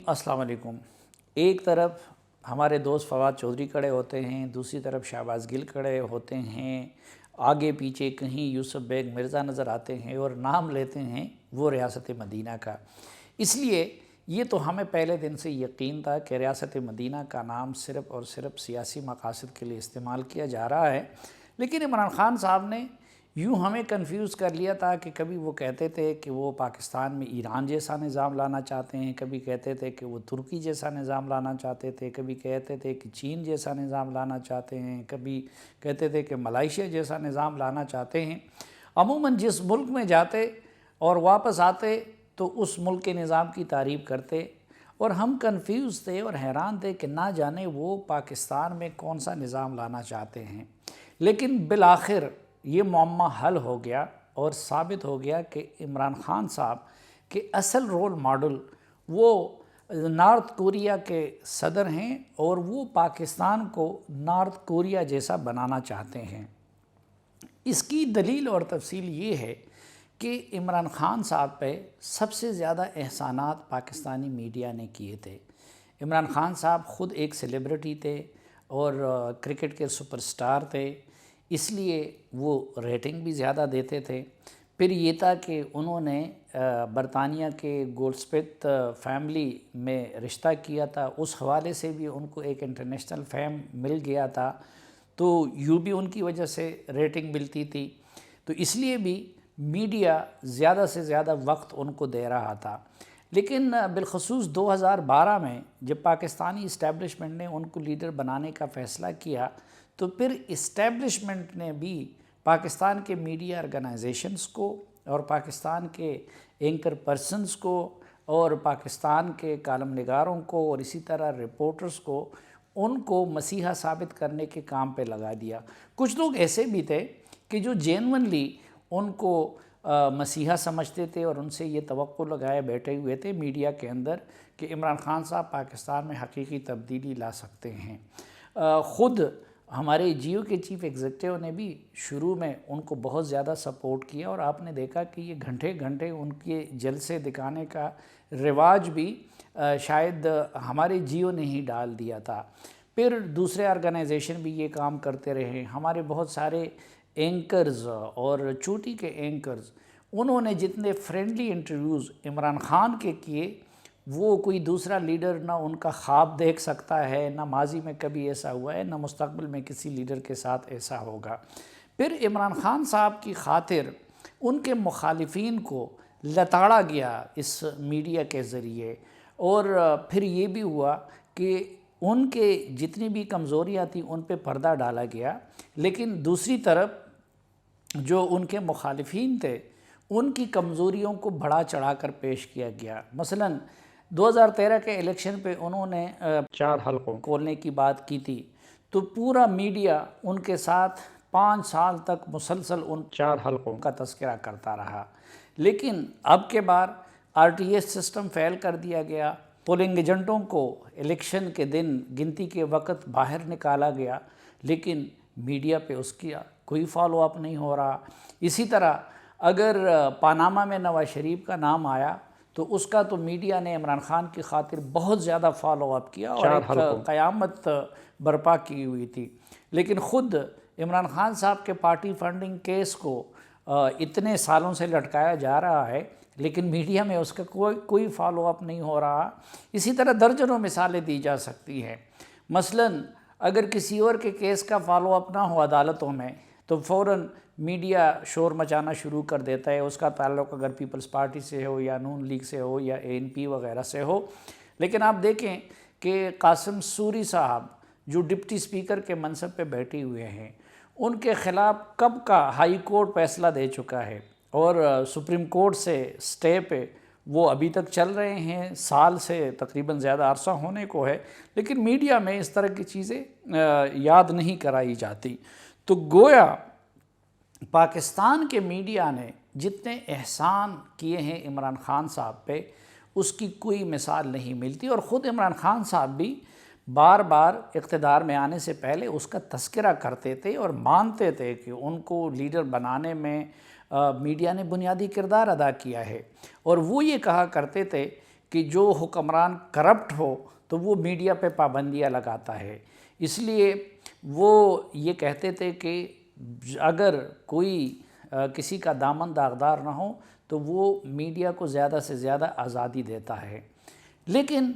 السلام علیکم۔ ایک طرف ہمارے دوست فواد چودھری کھڑے ہوتے ہیں، دوسری طرف شہباز گل کھڑے ہوتے ہیں، آگے پیچھے کہیں یوسف بیگ مرزا نظر آتے ہیں اور نام لیتے ہیں وہ ریاست مدینہ کا۔ اس لیے یہ تو ہمیں پہلے دن سے یقین تھا کہ ریاست مدینہ کا نام صرف اور صرف سیاسی مقاصد کے لیے استعمال کیا جا رہا ہے، لیکن عمران خان صاحب نے یوں ہمیں کنفیوز کر لیا تھا کہ کبھی وہ کہتے تھے کہ وہ پاکستان میں ایران جیسا نظام لانا چاہتے ہیں، کبھی کہتے تھے کہ وہ ترکی جیسا نظام لانا چاہتے تھے، کبھی کہتے تھے کہ چین جیسا نظام لانا چاہتے ہیں، کبھی کہتے تھے کہ ملائیشیا جیسا نظام لانا چاہتے ہیں۔ عموماً جس ملک میں جاتے اور واپس آتے تو اس ملک کے نظام کی تعریف کرتے اور ہم کنفیوز تھے اور حیران تھے کہ نہ جانے وہ پاکستان میں کون سا نظام لانا چاہتے ہیں۔ لیکن بالآخر یہ معمہ حل ہو گیا اور ثابت ہو گیا کہ عمران خان صاحب کے اصل رول ماڈل وہ نارتھ کوریا کے صدر ہیں اور وہ پاکستان کو نارتھ کوریا جیسا بنانا چاہتے ہیں۔ اس کی دلیل اور تفصیل یہ ہے کہ عمران خان صاحب پہ سب سے زیادہ احسانات پاکستانی میڈیا نے کیے تھے۔ عمران خان صاحب خود ایک سیلیبریٹی تھے اور کرکٹ کے سپر سٹار تھے، اس لیے وہ ریٹنگ بھی زیادہ دیتے تھے۔ پھر یہ تھا کہ انہوں نے برطانیہ کے گولڈسمتھ فیملی میں رشتہ کیا تھا، اس حوالے سے بھی ان کو ایک انٹرنیشنل فیم مل گیا تھا، تو یوں بھی ان کی وجہ سے ریٹنگ ملتی تھی، تو اس لیے بھی میڈیا زیادہ سے زیادہ وقت ان کو دے رہا تھا۔ لیکن بالخصوص 2012 میں جب پاکستانی اسٹیبلشمنٹ نے ان کو لیڈر بنانے کا فیصلہ کیا تو پھر اسٹیبلشمنٹ نے بھی پاکستان کے میڈیا آرگنائزیشنز کو اور پاکستان کے اینکر پرسنز کو اور پاکستان کے کالم نگاروں کو اور اسی طرح رپورٹرز کو ان کو مسیحا ثابت کرنے کے کام پہ لگا دیا۔ کچھ لوگ ایسے بھی تھے کہ جو جینونلی ان کو مسیحا سمجھتے تھے اور ان سے یہ توقع لگائے بیٹھے ہوئے تھے میڈیا کے اندر کہ عمران خان صاحب پاکستان میں حقیقی تبدیلی لا سکتے ہیں۔ خود ہمارے جیو کے چیف ایگزیکٹیو نے بھی شروع میں ان کو بہت زیادہ سپورٹ کیا اور آپ نے دیکھا کہ یہ گھنٹے گھنٹے ان کے جلسے دکھانے کا رواج بھی شاید ہمارے جیو نے ہی ڈال دیا تھا۔ پھر دوسرے آرگنائزیشن بھی یہ کام کرتے رہے، ہمارے بہت سارے اینکرز اور چوٹی کے اینکرز انہوں نے جتنے فرینڈلی انٹرویوز عمران خان کے کیے وہ کوئی دوسرا لیڈر نہ ان کا خواب دیکھ سکتا ہے، نہ ماضی میں کبھی ایسا ہوا ہے، نہ مستقبل میں کسی لیڈر کے ساتھ ایسا ہوگا۔ پھر عمران خان صاحب کی خاطر ان کے مخالفین کو لتاڑا گیا اس میڈیا کے ذریعے، اور پھر یہ بھی ہوا کہ ان کے جتنی بھی کمزوریاں تھیں ان پہ پردہ ڈالا گیا، لیکن دوسری طرف جو ان کے مخالفین تھے ان کی کمزوریوں کو بڑھا چڑھا کر پیش کیا گیا۔ مثلاً 2013 کے الیکشن پہ انہوں نے 4 حلقوں کھولنے کی بات کی تھی، تو پورا میڈیا ان کے ساتھ 5 سال تک مسلسل ان 4 حلقوں کا تذکرہ کرتا رہا۔ لیکن اب کے بار RTS سسٹم فیل کر دیا گیا، پولنگ ایجنٹوں کو الیکشن کے دن گنتی کے وقت باہر نکالا گیا، لیکن میڈیا پہ اس کی کوئی فالو اپ نہیں ہو رہا۔ اسی طرح اگر پاناما میں نواز شریف کا نام آیا تو اس کا تو میڈیا نے عمران خان کی خاطر بہت زیادہ فالو اپ کیا اور ایک قیامت برپا کی ہوئی تھی، لیکن خود عمران خان صاحب کے پارٹی فنڈنگ کیس کو اتنے سالوں سے لٹکایا جا رہا ہے لیکن میڈیا میں اس کا کوئی فالو اپ نہیں ہو رہا۔ اسی طرح درجنوں مثالیں دی جا سکتی ہیں۔ مثلاً اگر کسی اور کے کیس کا فالو اپ نہ ہو عدالتوں میں تو فوراً میڈیا شور مچانا شروع کر دیتا ہے، اس کا تعلق اگر پیپلز پارٹی سے ہو یا نون لیگ سے ہو یا ANP وغیرہ سے ہو۔ لیکن آپ دیکھیں کہ قاسم سوری صاحب جو ڈپٹی اسپیکر کے منصب پہ بیٹھے ہوئے ہیں، ان کے خلاف کب کا ہائی کورٹ فیصلہ دے چکا ہے اور سپریم کورٹ سے سٹے پہ وہ ابھی تک چل رہے ہیں، سال سے تقریباً زیادہ عرصہ ہونے کو ہے، لیکن میڈیا میں اس طرح کی چیزیں یاد نہیں کرائی جاتی۔ تو گویا پاکستان کے میڈیا نے جتنے احسان کیے ہیں عمران خان صاحب پہ اس کی کوئی مثال نہیں ملتی، اور خود عمران خان صاحب بھی بار بار اقتدار میں آنے سے پہلے اس کا تذکرہ کرتے تھے اور مانتے تھے کہ ان کو لیڈر بنانے میں میڈیا نے بنیادی کردار ادا کیا ہے، اور وہ یہ کہا کرتے تھے کہ جو حکمران کرپٹ ہو تو وہ میڈیا پہ پابندیاں لگاتا ہے، اس لیے وہ یہ کہتے تھے کہ اگر کوئی کسی کا دامن داغدار نہ ہو تو وہ میڈیا کو زیادہ سے زیادہ آزادی دیتا ہے۔ لیکن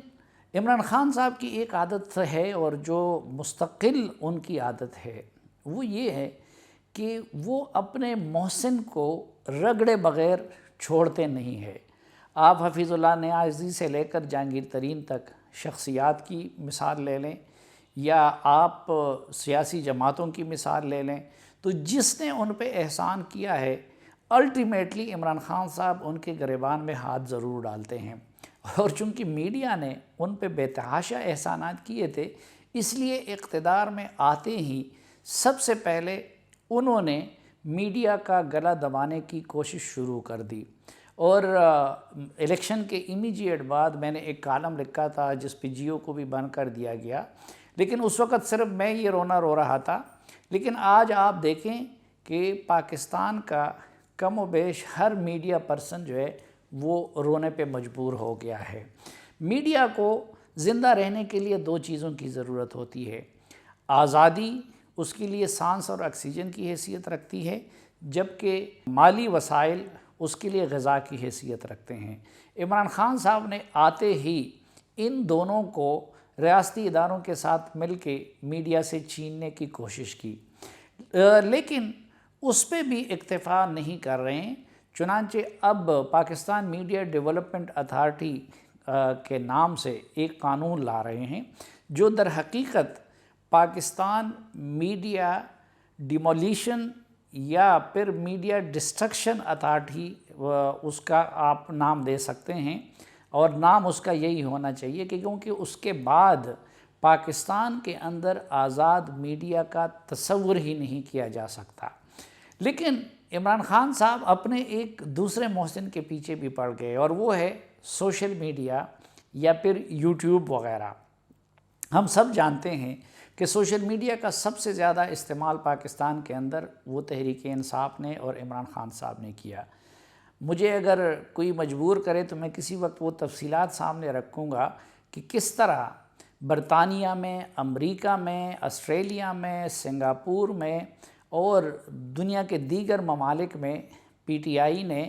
عمران خان صاحب کی ایک عادت ہے، اور جو مستقل ان کی عادت ہے، وہ یہ ہے کہ وہ اپنے محسن کو رگڑے بغیر چھوڑتے نہیں ہے۔ آپ حفیظ اللہ نیازی سے لے کر جہانگیر ترین تک شخصیات کی مثال لے لیں، یا آپ سیاسی جماعتوں کی مثال لے لیں، تو جس نے ان پہ احسان کیا ہے الٹیمیٹلی عمران خان صاحب ان کے گریبان میں ہاتھ ضرور ڈالتے ہیں۔ اور چونکہ میڈیا نے ان پہ بے تحاشا احسانات کیے تھے، اس لیے اقتدار میں آتے ہی سب سے پہلے انہوں نے میڈیا کا گلا دبانے کی کوشش شروع کر دی۔ اور الیکشن کے امیجیٹ بعد میں نے ایک کالم لکھا تھا جس پہ جیو کو بھی بند کر دیا گیا، لیکن اس وقت صرف میں یہ رونا رو رہا تھا۔ لیکن آج آپ دیکھیں کہ پاکستان کا کم و بیش ہر میڈیا پرسن جو ہے وہ رونے پہ مجبور ہو گیا ہے۔ میڈیا کو زندہ رہنے کے لیے دو چیزوں کی ضرورت ہوتی ہے، آزادی اس کے لیے سانس اور آکسیجن کی حیثیت رکھتی ہے، جبکہ مالی وسائل اس کے لیے غذا کی حیثیت رکھتے ہیں۔ عمران خان صاحب نے آتے ہی ان دونوں کو ریاستی اداروں کے ساتھ مل کے میڈیا سے چھیننے کی کوشش کی، لیکن اس پہ بھی اکتفا نہیں کر رہے ہیں۔ چنانچہ اب پاکستان میڈیا ڈیولپمنٹ اتھارٹی کے نام سے ایک قانون لا رہے ہیں، جو در حقیقت پاکستان میڈیا ڈیمولیشن یا پھر میڈیا ڈسٹرکشن اتھارٹی اس کا آپ نام دے سکتے ہیں، اور نام اس کا یہی ہونا چاہیے کہ کیونکہ اس کے بعد پاکستان کے اندر آزاد میڈیا کا تصور ہی نہیں کیا جا سکتا۔ لیکن عمران خان صاحب اپنے ایک دوسرے محسن کے پیچھے بھی پڑ گئے، اور وہ ہے سوشل میڈیا یا پھر یوٹیوب وغیرہ۔ ہم سب جانتے ہیں کہ سوشل میڈیا کا سب سے زیادہ استعمال پاکستان کے اندر وہ تحریک انصاف نے اور عمران خان صاحب نے کیا۔ مجھے اگر کوئی مجبور کرے تو میں کسی وقت وہ تفصیلات سامنے رکھوں گا کہ کس طرح برطانیہ میں، امریکہ میں، آسٹریلیا میں، سنگاپور میں اور دنیا کے دیگر ممالک میں پی ٹی آئی نے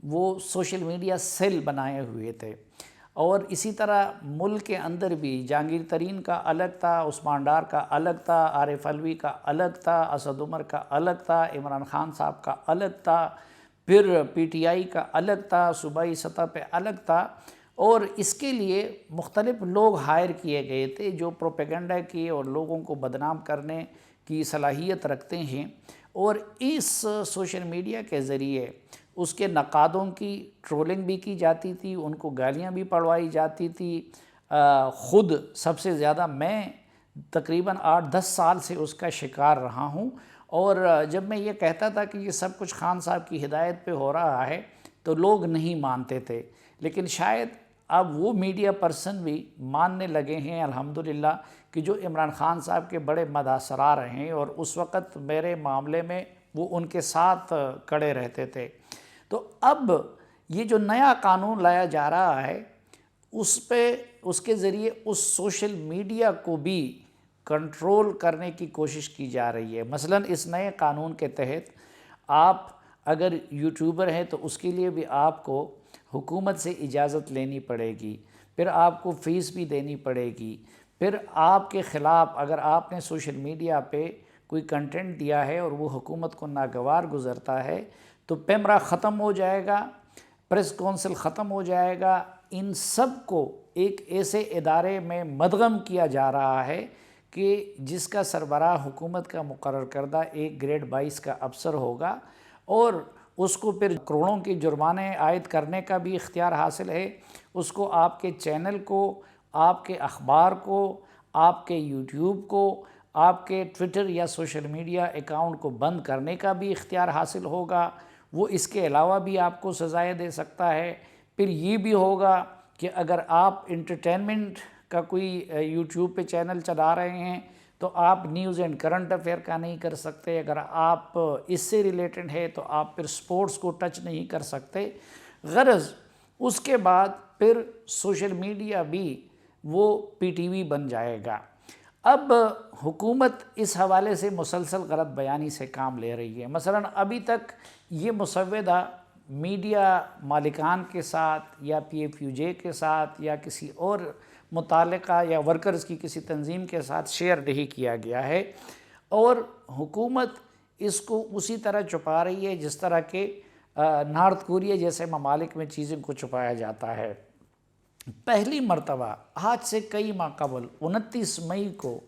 وہ سوشل میڈیا سیل بنائے ہوئے تھے، اور اسی طرح ملک کے اندر بھی جہانگیر ترین کا الگ تھا، عثمان ڈار کا الگ تھا، عارف علوی کا الگ تھا، اسد عمر کا الگ تھا، عمران خان صاحب کا الگ تھا، پھر پی ٹی آئی کا الگ تھا، صوبائی سطح پہ الگ تھا، اور اس کے لیے مختلف لوگ ہائر کیے گئے تھے جو پروپیگنڈا کی اور لوگوں کو بدنام کرنے کی صلاحیت رکھتے ہیں۔ اور اس سوشل میڈیا کے ذریعے اس کے نقادوں کی ٹرولنگ بھی کی جاتی تھی، ان کو گالیاں بھی پڑھوائی جاتی تھی۔ خود سب سے زیادہ میں تقریباً 8-10 سال سے اس کا شکار رہا ہوں، اور جب میں یہ کہتا تھا کہ یہ سب کچھ خان صاحب کی ہدایت پہ ہو رہا ہے تو لوگ نہیں مانتے تھے، لیکن شاید اب وہ میڈیا پرسن بھی ماننے لگے ہیں الحمدللہ کہ جو عمران خان صاحب کے بڑے مداثرار ہیں، اور اس وقت میرے معاملے میں وہ ان کے ساتھ کڑے رہتے تھے۔ تو اب یہ جو نیا قانون لایا جا رہا ہے اس کے ذریعے اس سوشل میڈیا کو بھی کنٹرول کرنے کی کوشش کی جا رہی ہے۔ مثلاً اس نئے قانون کے تحت آپ اگر یوٹیوبر ہیں تو اس کے لیے بھی آپ کو حکومت سے اجازت لینی پڑے گی، پھر آپ کو فیس بھی دینی پڑے گی، پھر آپ کے خلاف اگر آپ نے سوشل میڈیا پہ کوئی کنٹینٹ دیا ہے اور وہ حکومت کو ناگوار گزرتا ہے تو پیمرا ختم ہو جائے گا، پریس کونسل ختم ہو جائے گا۔ ان سب کو ایک ایسے ادارے میں مدغم کیا جا رہا ہے کہ جس کا سربراہ حکومت کا مقرر کردہ ایک گریڈ 22 کا افسر ہوگا، اور اس کو پھر کروڑوں کے جرمانے عائد کرنے کا بھی اختیار حاصل ہے، اس کو آپ کے چینل کو، آپ کے اخبار کو، آپ کے یوٹیوب کو، آپ کے ٹویٹر یا سوشل میڈیا اکاؤنٹ کو بند کرنے کا بھی اختیار حاصل ہوگا۔ وہ اس کے علاوہ بھی آپ کو سزائیں دے سکتا ہے۔ پھر یہ بھی ہوگا کہ اگر آپ انٹرٹینمنٹ کا کوئی یوٹیوب پہ چینل چلا رہے ہیں تو آپ نیوز اینڈ کرنٹ افیئر کا نہیں کر سکتے، اگر آپ اس سے ریلیٹڈ ہے تو آپ پھر سپورٹس کو ٹچ نہیں کر سکتے۔ غرض اس کے بعد پھر سوشل میڈیا بھی وہ پی ٹی وی بن جائے گا۔ اب حکومت اس حوالے سے مسلسل غلط بیانی سے کام لے رہی ہے۔ مثلا ابھی تک یہ مسودہ میڈیا مالکان کے ساتھ یا پی ایف یو جے کے ساتھ یا کسی اور متعلقہ یا ورکرز کی کسی تنظیم کے ساتھ شیئر نہیں کیا گیا ہے، اور حکومت اس کو اسی طرح چھپا رہی ہے جس طرح کہ نارتھ کوریا جیسے ممالک میں چیزوں کو چھپایا جاتا ہے۔ پہلی مرتبہ آج سے کئی ماہ قبل 29 مئی کو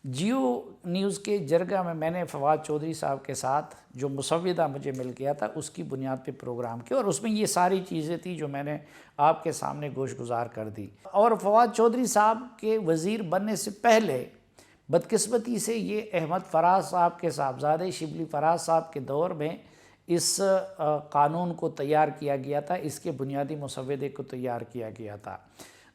جیو نیوز کے جرگہ میں نے فواد چودھری صاحب کے ساتھ جو مسودہ مجھے مل گیا تھا اس کی بنیاد پہ پروگرام کیا، اور اس میں یہ ساری چیزیں تھیں جو میں نے آپ کے سامنے گوش گزار کر دی۔ اور فواد چودھری صاحب کے وزیر بننے سے پہلے بدقسمتی سے یہ احمد فراز صاحب کے صاحبزادے شبلی فراز صاحب کے دور میں اس قانون کو تیار کیا گیا تھا، اس کے بنیادی مسودے کو تیار کیا گیا تھا۔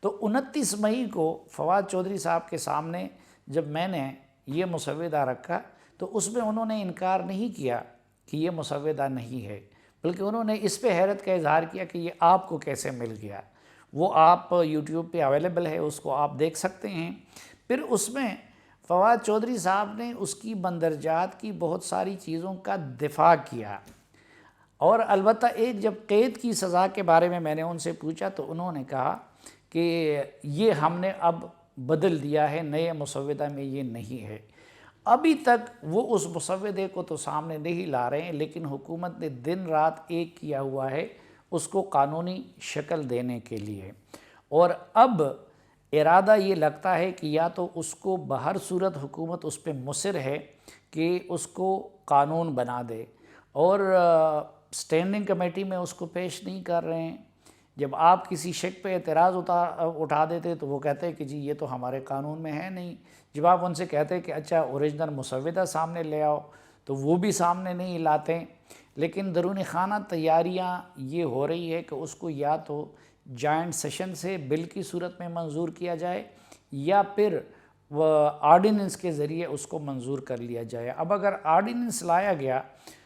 تو 29 مئی کو فواد چودھری صاحب کے سامنے جب میں نے یہ مسودہ رکھا تو اس میں انہوں نے انکار نہیں کیا کہ یہ مسودہ نہیں ہے، بلکہ انہوں نے اس پہ حیرت کا اظہار کیا کہ یہ آپ کو کیسے مل گیا۔ وہ آپ یوٹیوب پہ اویلیبل ہے، اس کو آپ دیکھ سکتے ہیں۔ پھر اس میں فواد چودھری صاحب نے اس کی مندرجات کی بہت ساری چیزوں کا دفاع کیا، اور البتہ ایک جب قید کی سزا کے بارے میں نے ان سے پوچھا تو انہوں نے کہا کہ یہ ہم نے اب بدل دیا ہے، نئے مسودہ میں یہ نہیں ہے۔ ابھی تک وہ اس مسودے کو تو سامنے نہیں لا رہے ہیں، لیکن حکومت نے دن رات ایک کیا ہوا ہے اس کو قانونی شکل دینے کے لیے، اور اب ارادہ یہ لگتا ہے کہ یا تو اس کو بہر صورت حکومت اس پہ مصر ہے کہ اس کو قانون بنا دے، اور اسٹینڈنگ کمیٹی میں اس کو پیش نہیں کر رہے ہیں۔ جب آپ کسی شک پہ اعتراض اٹھا دیتے تو وہ کہتے ہیں کہ جی یہ تو ہمارے قانون میں ہے نہیں۔ جب آپ ان سے کہتے ہیں کہ اچھا اوریجنل مسودہ سامنے لے آؤ تو وہ بھی سامنے نہیں لاتے۔ لیکن درون خانہ تیاریاں یہ ہو رہی ہے کہ اس کو یا تو جوائنٹ سیشن سے بل کی صورت میں منظور کیا جائے یا پھر وہ آرڈیننس کے ذریعے اس کو منظور کر لیا جائے۔ اب اگر آرڈیننس لایا گیا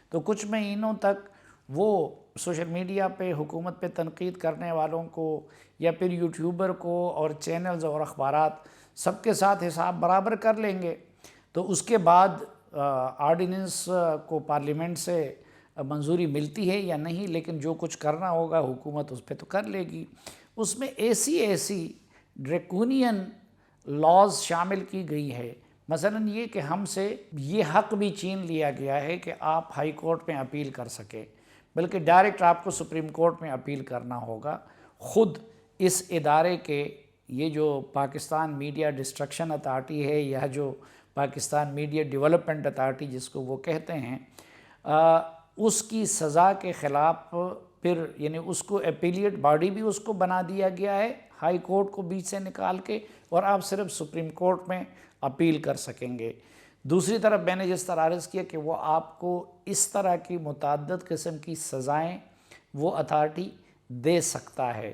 تو کچھ مہینوں تک وہ سوشل میڈیا پہ حکومت پہ تنقید کرنے والوں کو یا پھر یوٹیوبر کو اور چینلز اور اخبارات سب کے ساتھ حساب برابر کر لیں گے، تو اس کے بعد آرڈیننس کو پارلیمنٹ سے منظوری ملتی ہے یا نہیں، لیکن جو کچھ کرنا ہوگا حکومت اس پہ تو کر لے گی۔ اس میں ایسی ڈریکونین لاز شامل کی گئی ہے، مثلا یہ کہ ہم سے یہ حق بھی چھین لیا گیا ہے کہ آپ ہائی کورٹ میں اپیل کر سکیں، بلکہ ڈائریکٹ آپ کو سپریم کورٹ میں اپیل کرنا ہوگا۔ خود اس ادارے کے یہ جو پاکستان میڈیا ڈسٹرکشن اتھارٹی ہے یا جو پاکستان میڈیا ڈیولپمنٹ اتھارٹی جس کو وہ کہتے ہیں، اس کی سزا کے خلاف پھر یعنی اس کو اپیلیٹ باڈی بھی اس کو بنا دیا گیا ہے ہائی کورٹ کو بیچ سے نکال کے، اور آپ صرف سپریم کورٹ میں اپیل کر سکیں گے۔ دوسری طرف میں نے جس طرح عرض کیا کہ وہ آپ کو اس طرح کی متعدد قسم کی سزائیں وہ اتھارٹی دے سکتا ہے۔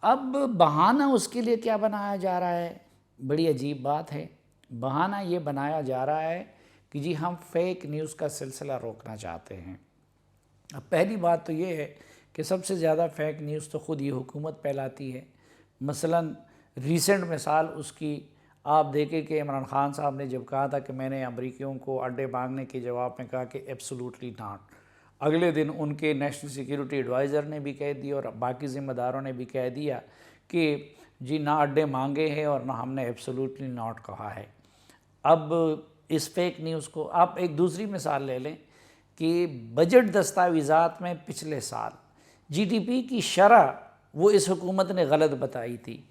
اب بہانہ اس کے لیے کیا بنایا جا رہا ہے؟ بڑی عجیب بات ہے۔ بہانہ یہ بنایا جا رہا ہے کہ جی ہم فیک نیوز کا سلسلہ روکنا چاہتے ہیں۔ اب پہلی بات تو یہ ہے کہ سب سے زیادہ فیک نیوز تو خود یہ حکومت پھیلاتی ہے۔ مثلا ریسنٹ مثال اس کی آپ دیکھیں کہ عمران خان صاحب نے جب کہا تھا کہ میں نے امریکیوں کو اڈے مانگنے کے جواب میں کہا کہ ایبسولوٹلی ناٹ، اگلے دن ان کے نیشنل سیکیورٹی ایڈوائزر نے بھی کہہ دیا اور باقی ذمہ داروں نے بھی کہہ دیا کہ جی نہ اڈے مانگے ہیں اور نہ ہم نے ایبسولوٹلی ناٹ کہا ہے۔ اب اس فیک نیوز کو آپ ایک دوسری مثال لے لیں کہ بجٹ دستاویزات میں پچھلے سال جی ڈی پی کی شرح وہ اس حکومت نے غلط بتائی تھی۔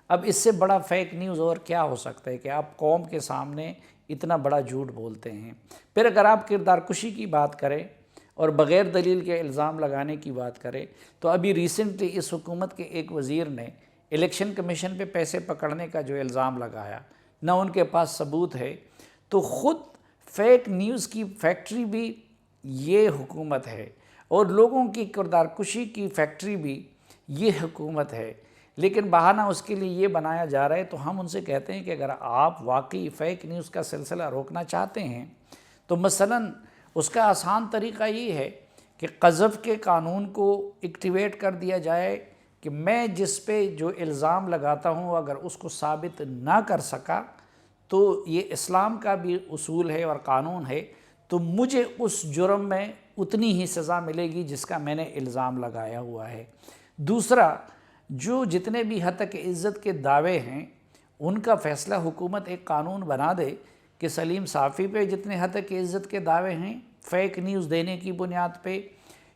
اب اس سے بڑا فیک نیوز اور کیا ہو سکتا ہے کہ آپ قوم کے سامنے اتنا بڑا جھوٹ بولتے ہیں۔ پھر اگر آپ کردار کشی کی بات کریں اور بغیر دلیل کے الزام لگانے کی بات کریں تو ابھی ریسنٹلی اس حکومت کے ایک وزیر نے الیکشن کمیشن پہ پیسے پکڑنے کا جو الزام لگایا، نہ ان کے پاس ثبوت ہے، تو خود فیک نیوز کی فیکٹری بھی یہ حکومت ہے اور لوگوں کی کردار کشی کی فیکٹری بھی یہ حکومت ہے، لیکن بہانہ اس کے لیے یہ بنایا جا رہا ہے۔ تو ہم ان سے کہتے ہیں کہ اگر آپ واقعی فیک نیوز کا سلسلہ روکنا چاہتے ہیں تو مثلاً اس کا آسان طریقہ یہ ہے کہ قذف کے قانون کو ایکٹیویٹ کر دیا جائے کہ میں جس پہ جو الزام لگاتا ہوں اگر اس کو ثابت نہ کر سکا تو یہ اسلام کا بھی اصول ہے اور قانون ہے، تو مجھے اس جرم میں اتنی ہی سزا ملے گی جس کا میں نے الزام لگایا ہوا ہے۔ دوسرا، جو جتنے بھی ہتک عزت کے دعوے ہیں ان کا فیصلہ حکومت ایک قانون بنا دے کہ سلیم صافی پہ جتنے ہتک عزت کے دعوے ہیں فیک نیوز دینے کی بنیاد پہ،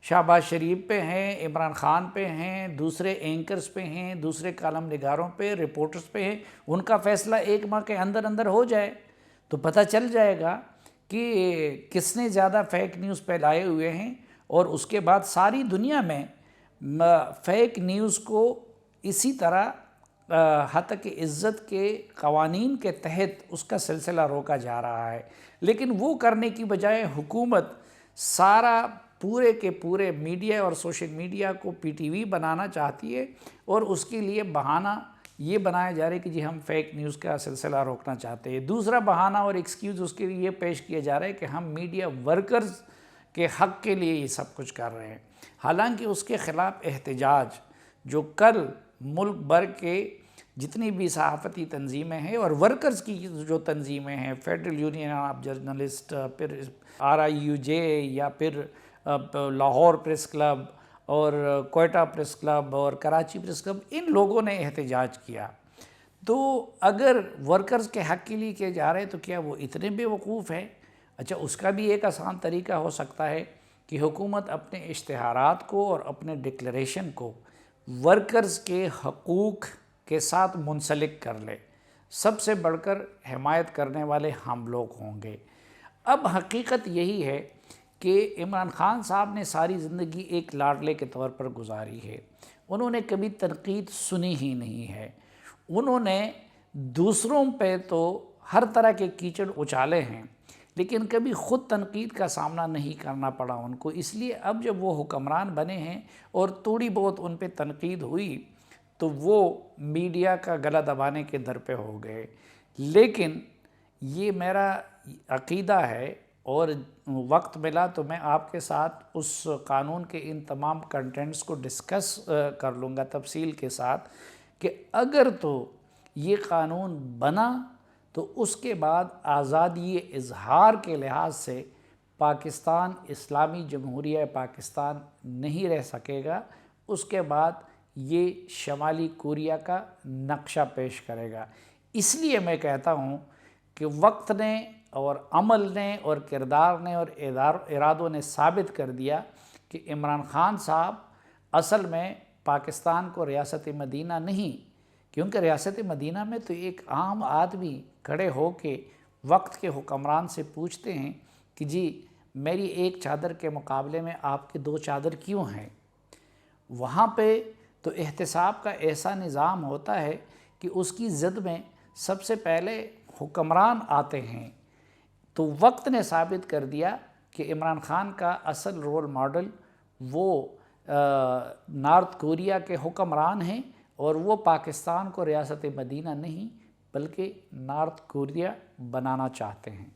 شہباز شریف پہ ہیں، عمران خان پہ ہیں، دوسرے اینکرز پہ ہیں، دوسرے کالم نگاروں پہ، رپورٹرز پہ ہیں، ان کا فیصلہ 1 ماہ کے اندر اندر ہو جائے تو پتہ چل جائے گا کہ کس نے زیادہ فیک نیوز پھیلائے ہوئے ہیں، اور اس کے بعد ساری دنیا میں فیک نیوز کو اسی طرح ہتک عزت کے قوانین کے تحت اس کا سلسلہ روکا جا رہا ہے۔ لیکن وہ کرنے کی بجائے حکومت سارا پورے کے پورے میڈیا اور سوشل میڈیا کو پی ٹی وی بنانا چاہتی ہے، اور اس کے لیے بہانہ یہ بنایا جا رہا ہے کہ جی ہم فیک نیوز کا سلسلہ روکنا چاہتے ہیں۔ دوسرا بہانہ اور ایکسکیوز اس کے لیے یہ پیش کیا جا رہا ہے کہ ہم میڈیا ورکرز کے حق کے لیے یہ سب کچھ کر رہے ہیں، حالانکہ اس کے خلاف احتجاج جو کل ملک بھر کے جتنی بھی صحافتی تنظیمیں ہیں اور ورکرز کی جو تنظیمیں ہیں، فیڈرل یونین آف جرنلسٹ، پھر RIUJ، یا پھر لاہور پریس کلب اور کوئٹہ پریس کلب اور کراچی پریس کلب، ان لوگوں نے احتجاج کیا۔ تو اگر ورکرز کے حق کے لیے کیے جا رہے ہیں تو کیا وہ اتنے بے وقوف ہیں؟ اچھا، اس کا بھی ایک آسان طریقہ ہو سکتا ہے کہ حکومت اپنے اشتہارات کو اور اپنے ڈکلیریشن کو ورکرز کے حقوق کے ساتھ منسلک کر لے۔ سب سے بڑھ کر حمایت کرنے والے ہم لوگ ہوں گے۔ اب حقیقت یہی ہے کہ عمران خان صاحب نے ساری زندگی ایک لاڈلے کے طور پر گزاری ہے، انہوں نے کبھی تنقید سنی ہی نہیں ہے، انہوں نے دوسروں پہ تو ہر طرح کے کیچڑ اچھالے ہیں لیکن کبھی خود تنقید کا سامنا نہیں کرنا پڑا ان کو۔ اس لیے اب جب وہ حکمران بنے ہیں اور تھوڑی بہت ان پہ تنقید ہوئی تو وہ میڈیا کا گلا دبانے کے در پہ ہو گئے۔ لیکن یہ میرا عقیدہ ہے، اور وقت ملا تو میں آپ کے ساتھ اس قانون کے ان تمام کنٹینٹس کو ڈسکس کر لوں گا تفصیل کے ساتھ، کہ اگر تو یہ قانون بنا تو اس کے بعد آزادی اظہار کے لحاظ سے پاکستان اسلامی جمہوریہ پاکستان نہیں رہ سکے گا، اس کے بعد یہ شمالی کوریا کا نقشہ پیش کرے گا۔ اس لیے میں کہتا ہوں کہ وقت نے اور عمل نے اور کردار نے اور ارادوں نے ثابت کر دیا کہ عمران خان صاحب اصل میں پاکستان کو ریاست مدینہ نہیں، کیونکہ ریاست مدینہ میں تو ایک عام آدمی کھڑے ہو کے وقت کے حکمران سے پوچھتے ہیں کہ جی میری ایک چادر کے مقابلے میں آپ کے 2 چادر کیوں ہیں؟ وہاں پہ تو احتساب کا ایسا نظام ہوتا ہے کہ اس کی زد میں سب سے پہلے حکمران آتے ہیں۔ تو وقت نے ثابت کر دیا کہ عمران خان کا اصل رول ماڈل وہ نارتھ کوریا کے حکمران ہیں، اور وہ پاکستان کو ریاست مدینہ نہیں بلکہ نارتھ کوریا بنانا چاہتے ہیں۔